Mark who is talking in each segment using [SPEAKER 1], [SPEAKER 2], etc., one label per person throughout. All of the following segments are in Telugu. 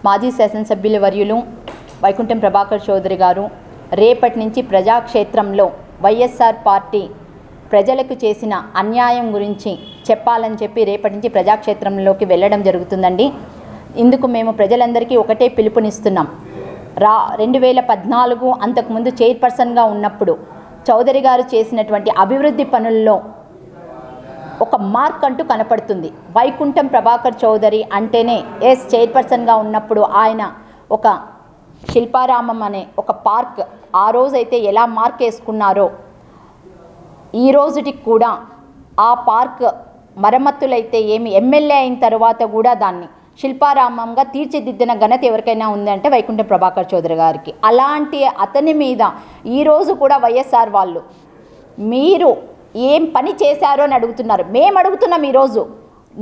[SPEAKER 1] మాజీ శాసనసభ్యుల వర్యులు వైకుంఠం ప్రభాకర్ చౌదరి గారు రేపటి నుంచి ప్రజాక్షేత్రంలో వైఎస్ఆర్ పార్టీ ప్రజలకు చేసిన అన్యాయం గురించి చెప్పాలని చెప్పి రేపటి నుంచి ప్రజాక్షేత్రంలోకి వెళ్ళడం జరుగుతుందండి. ఇందుకు మేము ప్రజలందరికీ ఒకటే పిలుపునిస్తున్నాం. 2014 అంతకుముందు చైర్పర్సన్గా ఉన్నప్పుడు చౌదరి గారు చేసినటువంటి అభివృద్ధి పనుల్లో ఒక మార్క్ అంటూ కనపడుతుంది. వైకుంఠం ప్రభాకర్ చౌదరి అంటేనే చైర్పర్సన్గా ఉన్నప్పుడు ఆయన ఒక శిల్పారామం అనే ఒక పార్క్ ఆ రోజైతే ఎలా మార్క్ వేసుకున్నారో ఈ రోజుటికి కూడా ఆ పార్క్ మరమ్మతులైతే ఏమి ఎమ్మెల్యే అయిన తర్వాత కూడా దాన్ని శిల్పారామంగా తీర్చిదిద్దిన ఘనత ఎవరికైనా ఉందంటే వైకుంఠం ప్రభాకర్ చౌదరి గారికి. అలాంటి అతని మీద ఈరోజు కూడా వైఎస్ఆర్ వాళ్ళు మీరు ఏం పని చేశారో అని అడుగుతున్నారు. మేము అడుగుతున్నాం, ఈరోజు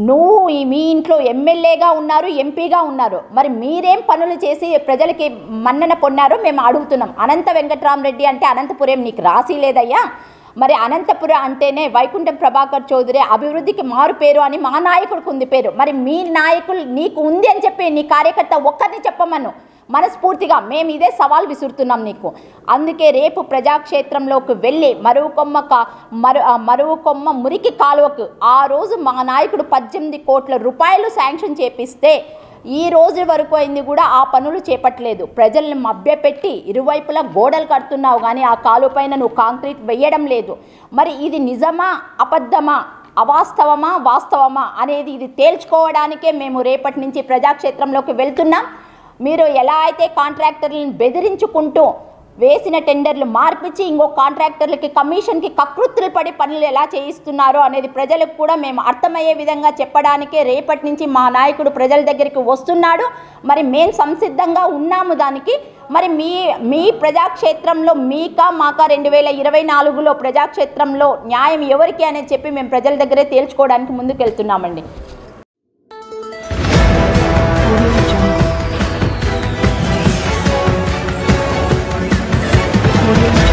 [SPEAKER 1] నువ్వు మీ ఇంట్లో ఎమ్మెల్యేగా ఉన్నారు, ఎంపీగా ఉన్నారు, మరి మీరేం పనులు చేసి ప్రజలకి మన్నన పొన్నారో మేము అడుగుతున్నాం. అనంత వెంకట్రామరెడ్డి అంటే అనంతపురం నీకు రాసి లేదయ్యా, మరి అనంతపురం అంటేనే వైకుంఠం ప్రభాకర్ చౌదరి అభివృద్ధికి మారు పేరు అని మా నాయకుడికి ఉంది పేరు. మరి మీ నాయకులు నీకు ఉంది అని చెప్పి నీ కార్యకర్త ఒక్కరిని చెప్పమను. మనస్ఫూర్తిగా మేము ఇదే సవాల్ విసురుతున్నాం నీకు. అందుకే రేపు ప్రజాక్షేత్రంలోకి వెళ్ళి మరువుకొమ్మ మురికి కాలువకు ఆ రోజు మా నాయకుడు 18 కోట్ల రూపాయలు శాంక్షన్ చేపిస్తే ఈ రోజు వరకు అయింది కూడా ఆ పనులు చేపట్టలేదు. ప్రజల్ని మభ్యపెట్టి ఇరువైపులా గోడలు కడుతున్నావు కానీ ఆ కాలువ పైన నువ్వు కాంక్రీట్ వేయడం లేదు. మరి ఇది నిజమా అబద్ధమా, అవాస్తవమా వాస్తవమా అనేది ఇది తేల్చుకోవడానికే మేము రేపటి నుంచి ప్రజాక్షేత్రంలోకి వెళ్తున్నాం. మీరు ఎలా అయితే కాంట్రాక్టర్లను బెదిరించుకుంటూ వేసిన టెండర్లు మార్పించి ఇంకో కాంట్రాక్టర్లకి కమిషన్కి కకృత్తులు పడి పనులు ఎలా చేయిస్తున్నారో అనేది ప్రజలకు కూడా మేము అర్థమయ్యే విధంగా చెప్పడానికే రేపటి నుంచి మా నాయకుడు ప్రజల దగ్గరికి వస్తున్నాడు. మరి మేము సంసిద్ధంగా ఉన్నాము దానికి. మరి మీ ప్రజాక్షేత్రంలో మాకా 2024లో ప్రజాక్షేత్రంలో న్యాయం ఎవరికి అనేది చెప్పి మేము ప్రజల దగ్గరే తేల్చుకోవడానికి ముందుకు వెళ్తున్నామండి.
[SPEAKER 2] Audio